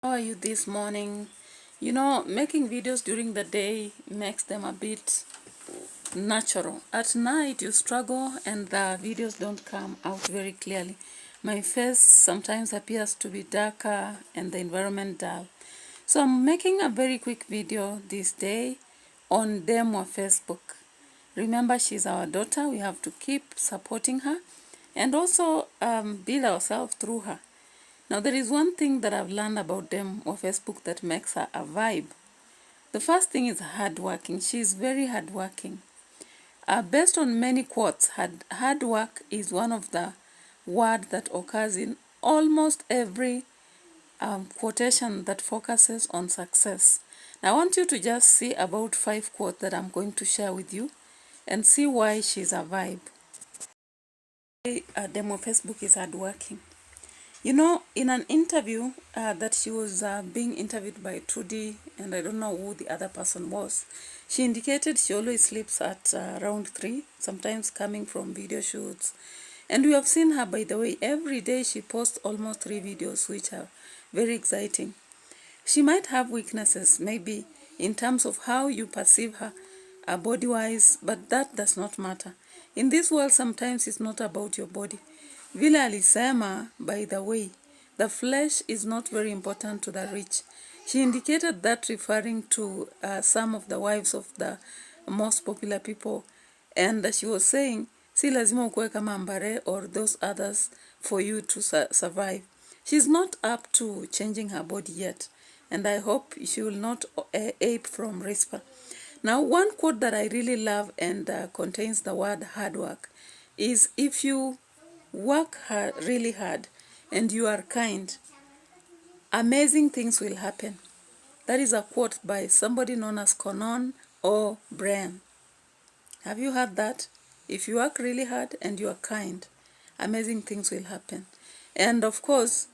How are you this morning? Making videos during the day makes them a bit natural. At night, you struggle and the videos don't come out very clearly. My face sometimes appears to be darker and the environment dull. So I'm making a very quick video this day on DEM or Facebook. Remember, she's our daughter. We have to keep supporting her and also build ourselves through her. Now, there is one thing that I've learned about them or Facebook that makes her a vibe. The first thing is hardworking. She's very hardworking. Based on many quotes, hard work is one of the words that occurs in almost every quotation that focuses on success. Now, I want you to just see about 5 quotes that I'm going to share with you and see why she's a vibe. Demo Facebook is hardworking. In an interview that she was being interviewed by Trudy, and I don't know who the other person was, she indicated she always sleeps at around 3, sometimes coming from video shoots. And we have seen her, by the way, every day she posts almost 3 videos, which are very exciting. She might have weaknesses, maybe in terms of how you perceive her body-wise, but that does not matter. In this world, sometimes it's not about your body. Vile alisema, by the way, the flesh is not very important to the rich. She indicated that referring to some of the wives of the most popular people. And she was saying, si lazima ukue kama Mbare or those others for you to survive. She's not up to changing her body yet. And I hope she will not ape from RISPA. Now, one quote that I really love and contains the word hard work is, if you work hard, really hard, and you are kind, amazing things will happen. That is a quote by somebody known as Conan or Brian. Have you heard that? If you work really hard and you are kind, amazing things will happen. And of course,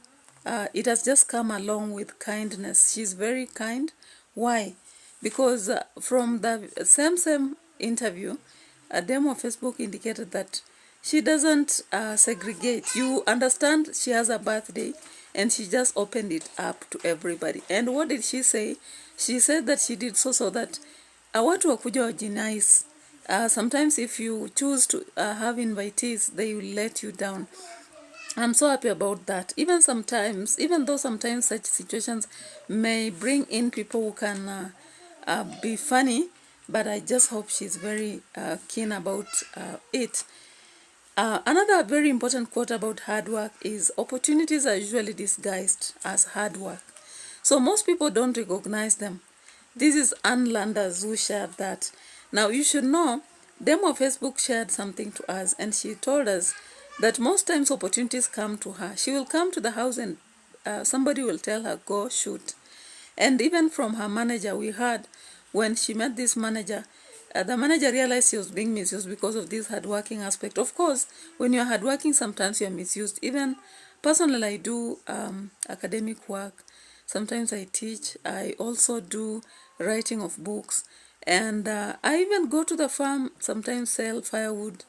it has just come along with kindness. She's very kind. Why? Because from the same interview, a demo of Facebook indicated that she doesn't segregate. You understand, she has a birthday and she just opened it up to everybody. And what did she say? She said that she did so that watu wakuja wajinais. Sometimes if you choose to have invitees, they will let you down. I'm so happy about that. Even though sometimes such situations may bring in people who can be funny, but I just hope she's very keen about it. Another very important quote about hard work is, opportunities are usually disguised as hard work. So most people don't recognize them. This is Ann Landers who shared that. Now you should know, Demo Facebook shared something to us, and she told us that most times opportunities come to her. She will come to the house and somebody will tell her, go shoot. And even from her manager, we heard when she met this manager, the manager realized she was being misused because of this hardworking aspect. Of course, when you're hardworking, sometimes you're misused. Even personally, I do academic work. Sometimes I teach. I also do writing of books. And I even go to the farm, sometimes sell firewood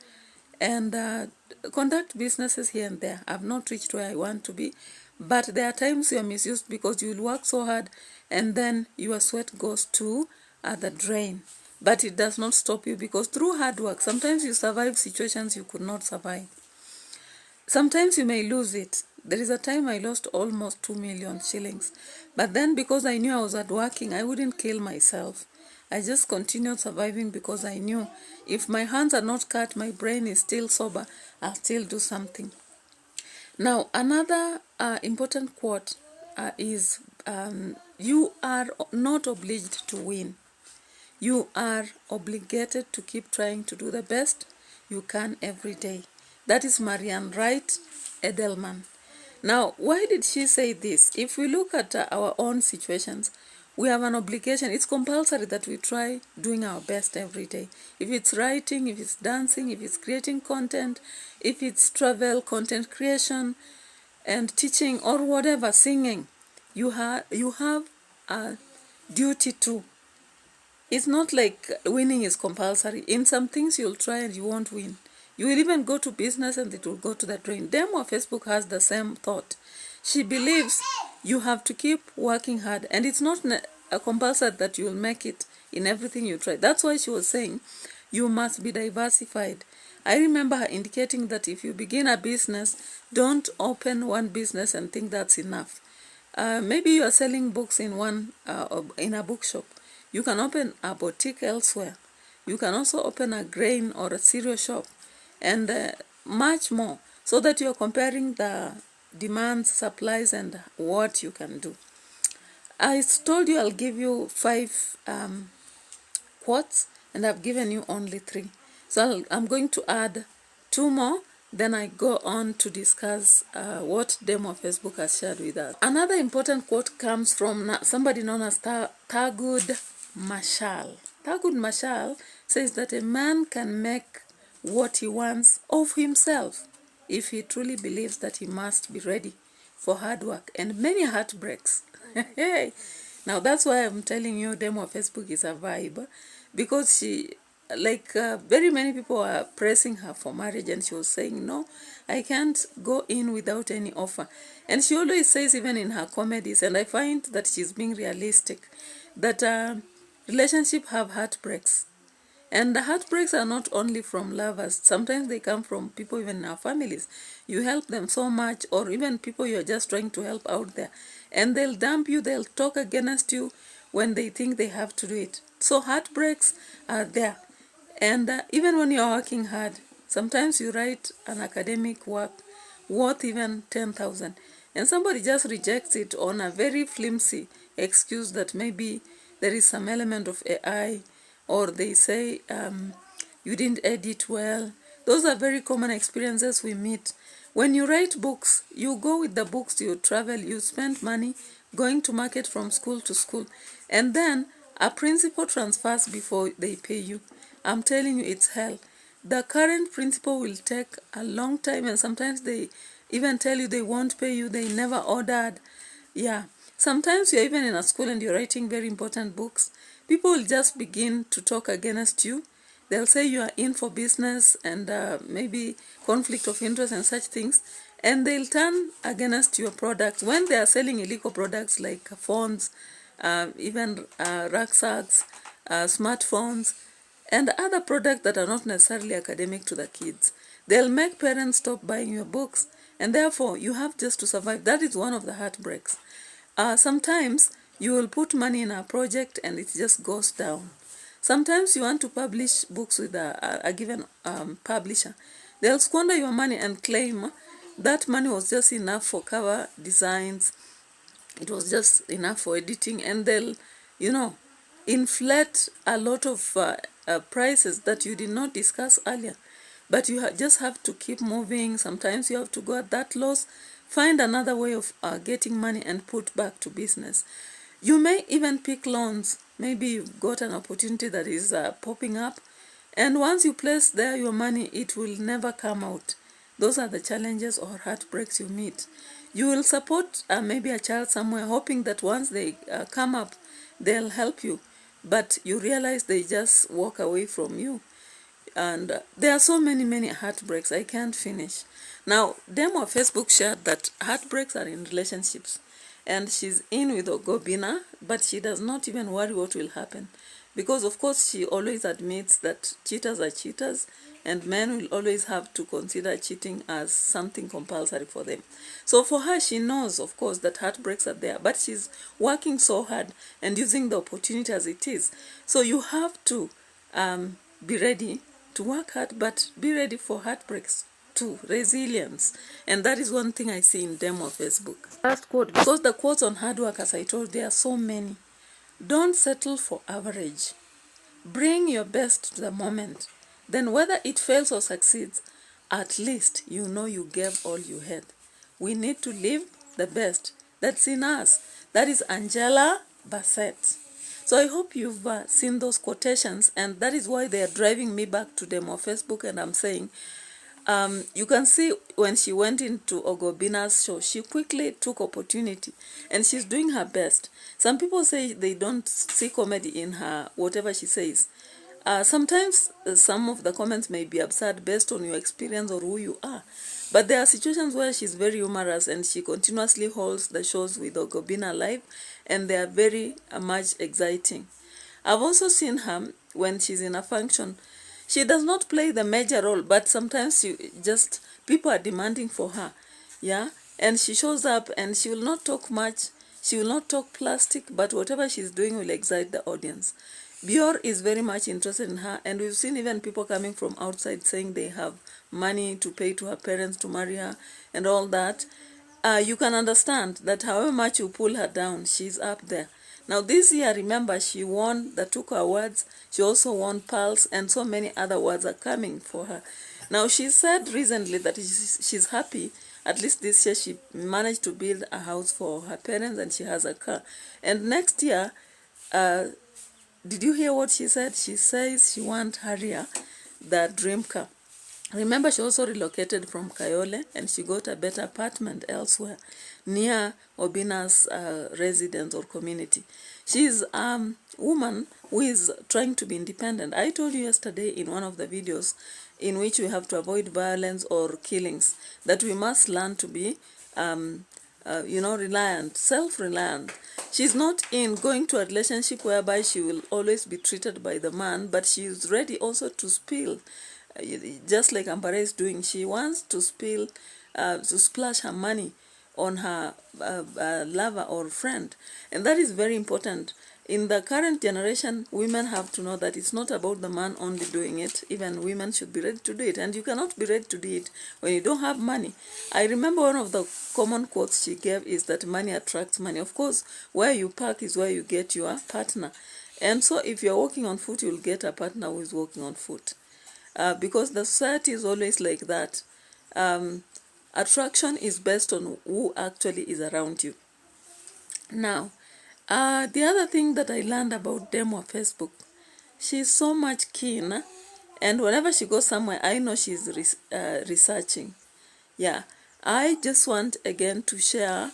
and conduct businesses here and there. I've not reached where I want to be. But there are times you're misused because you'll work so hard and then your sweat goes to the drain. But it does not stop you, because through hard work, sometimes you survive situations you could not survive. Sometimes you may lose it. There is a time I lost almost 2 million shillings. But then because I knew I was hardworking, I wouldn't kill myself. I just continued surviving because I knew if my hands are not cut, my brain is still sober, I'll still do something. Now, another important quote is, you are not obliged to win. You are obligated to keep trying to do the best you can every day. That is Marianne Wright Edelman. Now, why did she say this? If we look at our own situations, we have an obligation. It's compulsory that we try doing our best every day. If it's writing, if it's dancing, if it's creating content, if it's travel, content creation, and teaching, or whatever, singing, you have a duty to. It's not like winning is compulsory. In some things you'll try and you won't win. You will even go to business and it will go to the drain. Demo Facebook has the same thought. she believes you have to keep working hard, and it's not a compulsory that you will make it in everything you try. That's why she was saying you must be diversified. I remember her indicating that if you begin a business, don't open one business and think that's enough. Maybe you are selling books in in a bookshop. You can open a boutique elsewhere. You can also open a grain or a cereal shop, and much more, so that you are comparing the demands, supplies, and what you can do. I told you I'll give you 5 quotes, and I've given you only 3. So I'm going to add 2 more, then I go on to discuss what DEM of Facebook has shared with us. Another important quote comes from somebody known as Thurgood Marshall. Thurgood Marshall says that a man can make what he wants of himself if he truly believes that he must be ready for hard work and many heartbreaks. Now that's why I'm telling you DEM of Facebook is a vibe, because she, very many people are pressing her for marriage, and she was saying, no, I can't go in without any offer. And she always says, even in her comedies, and I find that she's being realistic, that relationships have heartbreaks. And the heartbreaks are not only from lovers. Sometimes they come from people even in our families. You help them so much, or even people you're just trying to help out there, and they'll dump you, they'll talk against you when they think they have to do it. So heartbreaks are there. And even when you're working hard, sometimes you write an academic work worth even 10,000, and somebody just rejects it on a very flimsy excuse that maybe there is some element of AI, or they say you didn't edit well. Those are very common experiences we meet. When you write books, you go with the books, you travel, you spend money going to market from school to school, and then a principal transfers before they pay you. I'm telling you, it's hell. The current principal will take a long time, and sometimes they even tell you they won't pay you, they never ordered. Yeah. Sometimes you're even in a school and you're writing very important books. People will just begin to talk against you. They'll say you are in for business and maybe conflict of interest and such things. And they'll turn against your products when they are selling illegal products like phones, even rucksacks, smartphones, and other products that are not necessarily academic to the kids. They'll make parents stop buying your books, and therefore you have just to survive. That is one of the heartbreaks. Sometimes you will put money in a project and it just goes down. Sometimes you want to publish books with a given publisher. They'll squander your money and claim that money was just enough for cover designs, it was just enough for editing, and they'll, inflate a lot of prices that you did not discuss earlier. But you just have to keep moving. Sometimes you have to go at that loss, find another way of getting money and put back to business. You may even pick loans. Maybe you've got an opportunity that is popping up, and once you place there your money, it will never come out. Those are the challenges or heartbreaks you meet. You will support maybe a child somewhere, hoping that once they come up, they'll help you. But you realize they just walk away from you. And there are so many heartbreaks. I can't finish. Now, DEM of Facebook shared that heartbreaks are in relationships. And she's in with Ogobina, but she does not even worry what will happen. Because, of course, she always admits that cheaters are cheaters, and men will always have to consider cheating as something compulsory for them. So for her, she knows, of course, that heartbreaks are there, but she's working so hard and using the opportunity as it is. So you have to be ready to work hard, but be ready for heartbreaks too. Resilience. And that is one thing I see in DEM of Facebook. Last quote, because the quotes on hard work, as I told, there are so many. Don't settle for average. Bring your best to the moment. Then whether it fails or succeeds, at least you know you gave all you had. We need to live the best that's in us. That is Angela Bassett. So I hope you've seen those quotations, and that is why they are driving me back to DEM of Facebook, and I'm saying, you can see when she went into Ogobina's show, she quickly took opportunity, and she's doing her best. Some people say they don't see comedy in her, whatever she says. Sometimes some of the comments may be absurd based on your experience or who you are. But there are situations where she's very humorous and she continuously holds the shows with Ogobina live, and they are very much exciting. I've also seen her when she's in a function. She does not play the major role, but sometimes people are demanding for her. Yeah, and she shows up and she will not talk much. She will not talk plastic, but whatever she's doing will excite the audience. Bior is very much interested in her, and we've seen even people coming from outside saying they have money to pay to her parents to marry her and all that. You can understand that however much you pull her down, she's up there. Now this year, remember, she won the Tuko Awards, she also won Pulse, and so many other awards are coming for her. Now she said recently that she's happy, at least this year she managed to build a house for her parents and she has a car. And next year, did you hear what she said? She says she wants Harrier, the dream car. Remember, she also relocated from Kayole and she got a better apartment elsewhere near Obina's residence or community. She's a woman who is trying to be independent. I told you yesterday in one of the videos in which we have to avoid violence or killings, that we must learn to be reliant, self-reliant. She's not in going to a relationship whereby she will always be treated by the man, but she is ready also to spill, just like Ambare is doing. She wants to spill, to splash her money on her lover or friend, and that is very important. In the current generation, women have to know that it's not about the man only doing it. Even women should be ready to do it. And you cannot be ready to do it when you don't have money. I remember one of the common quotes she gave is that money attracts money. Of course, where you park is where you get your partner. And so if you're walking on foot, you'll get a partner who is walking on foot. Because the society is always like that. Attraction is based on who actually is around you. Now, the other thing that I learned about DEM on Facebook, she's so much keen, and whenever she goes somewhere, I know she's researching. Yeah, I just want again to share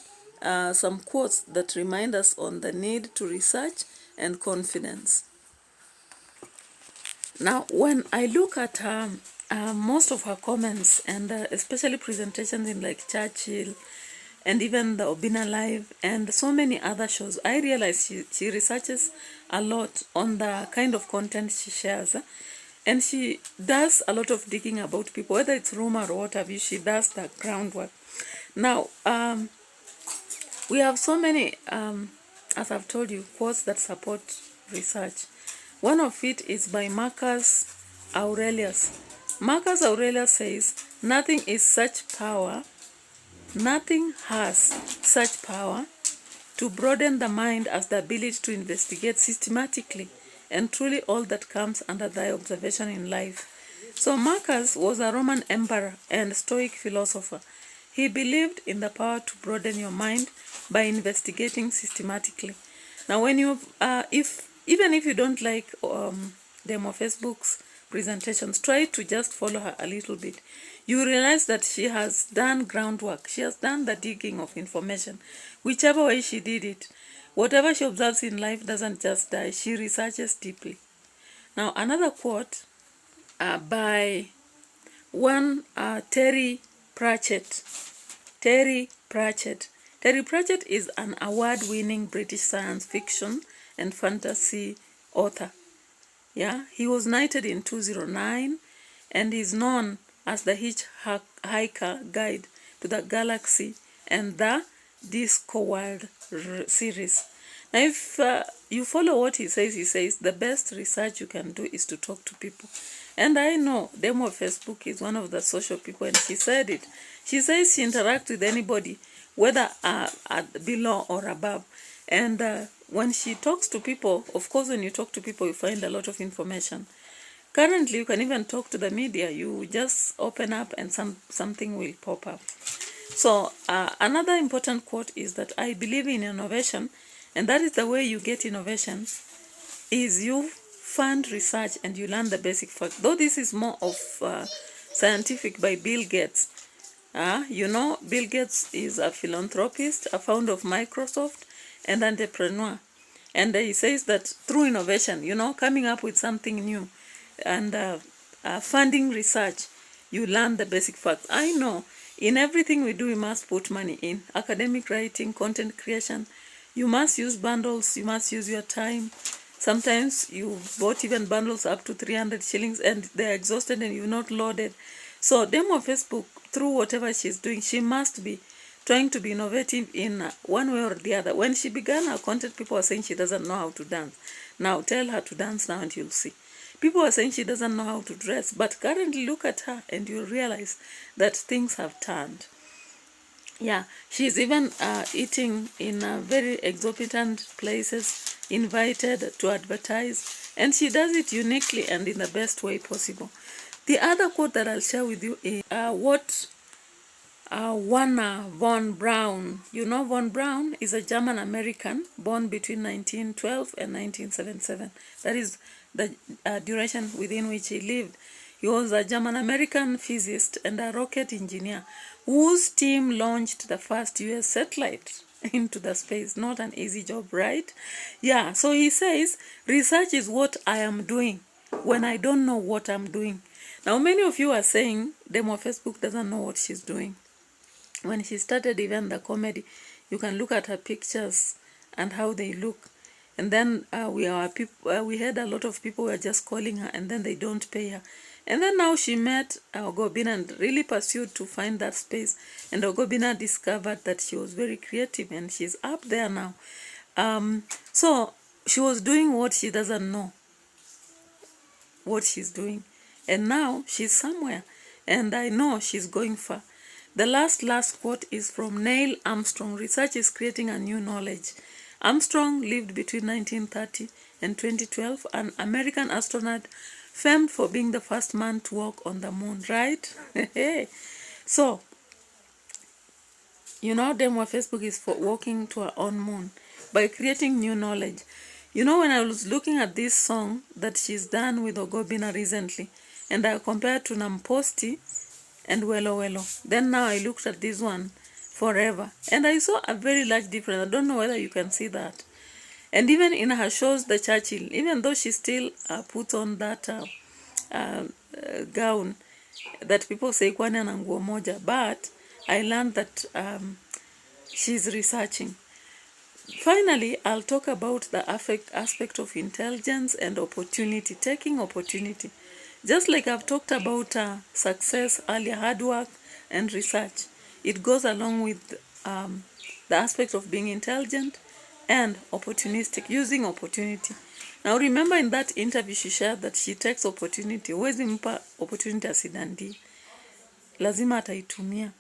some quotes that remind us on the need to research and confidence. Now, when I look at most of her comments, and especially presentations in like Churchill, and even the Obina Live, and so many other shows, I realize she researches a lot on the kind of content she shares. And she does a lot of digging about people, whether it's rumor or what have you, she does the groundwork. Now, we have so many, as I've told you, quotes that support research. One of it is by Marcus Aurelius. Marcus Aurelius says, nothing has such power to broaden the mind as the ability to investigate systematically and truly all that comes under thy observation in life. So Marcus was a Roman emperor and Stoic philosopher. He believed in the power to broaden your mind by investigating systematically. Now, when you, even if you don't like them or Facebook's presentations, try to just follow her a little bit. You realize that she has done groundwork. She has done the digging of information. Whichever way she did it, whatever she observes in life doesn't just die. She researches deeply. Now, another quote by one Terry Pratchett. Terry Pratchett is an award-winning British science fiction and fantasy author. Yeah, he was knighted in 2009 and is known as the Hitchhiker Guide to the Galaxy and the Discoworld series. Now, if you follow what he says the best research you can do is to talk to people. And I know Demo Facebook is one of the social people, and she said it. She says she interacts with anybody, whether below or above. And when she talks to people, of course, when you talk to people, you find a lot of information. Currently, you can even talk to the media. You just open up and something will pop up. So another important quote is that I believe in innovation, and that is the way you get innovation, is you fund research and you learn the basic facts. Though this is more of scientific by Bill Gates. Bill Gates is a philanthropist, a founder of Microsoft, and entrepreneur. And he says that through innovation, coming up with something new, and funding research, you learn the basic facts. I know in everything we do, we must put money in academic writing, content creation. You must use bundles, you must use your time. Sometimes you bought even bundles up to 300 shillings and they're exhausted and you're not loaded. So Demo Facebook, through whatever she's doing, she must be trying to be innovative in one way or the other. When she began her content, people were saying she doesn't know how to dance. Now tell her to dance now and you'll see. People are saying she doesn't know how to dress, but currently look at her and you'll realize that things have turned. Yeah, she's even eating in very exorbitant places, invited to advertise, and she does it uniquely and in the best way possible. The other quote that I'll share with you is what Werner von Braun. You know, von Braun is a German American born between 1912 and 1977. That is the duration within which he lived. He was a German American physicist and a rocket engineer whose team launched the first US satellite into the space. Not an easy job, right? Yeah, so he says, research is what I am doing when I don't know what I'm doing. Now, many of you are saying Demo Facebook doesn't know what she's doing. When she started even the comedy, you can look at her pictures and how they look. And then we had a lot of people were just calling her and then they don't pay her. And then now she met Ogobina and really pursued to find that space. And Ogobina discovered that she was very creative and she's up there now. So she was doing what she doesn't know, what she's doing. And now she's somewhere. And I know she's going far. The last quote is from Neil Armstrong. Research is creating a new knowledge. Armstrong lived between 1930 and 2012, an American astronaut famed for being the first man to walk on the moon, right? So, you know, Demo Facebook is for walking to our own moon by creating new knowledge. You know, when I was looking at this song that she's done with Ogobina recently, and I compared to Namposti and Welo. Then now I looked at this one, Forever, and I saw a very large difference. I don't know whether you can see that. And even in her shows, the Churchill, even though she still puts on that gown that people say Kwana na nguo moja, but I learned that she's researching. Finally, I'll talk about the aspect of intelligence and opportunity, taking opportunity. Just like I've talked about success earlier, hard work and research, it goes along with the aspect of being intelligent and opportunistic, using opportunity. Now remember in that interview she shared that she takes opportunity. Huwezi mpa opportunity asidandi. Lazima ataitumia.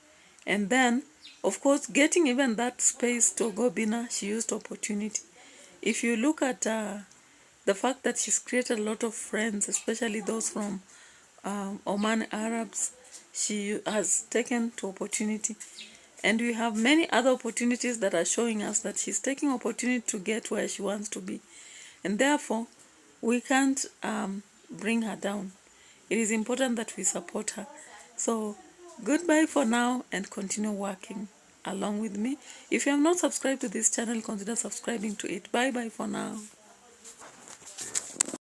And then, of course, getting even that space to Ogobina, she used opportunity. If you look at the fact that she's created a lot of friends, especially those from Oman Arabs, she has taken to opportunity. And we have many other opportunities that are showing us that she's taking opportunity to get where she wants to be. And therefore, we can't bring her down. It is important that we support her. So, goodbye for now and continue working along with me. If you have not subscribed to this channel, consider subscribing to it. Bye-bye for now.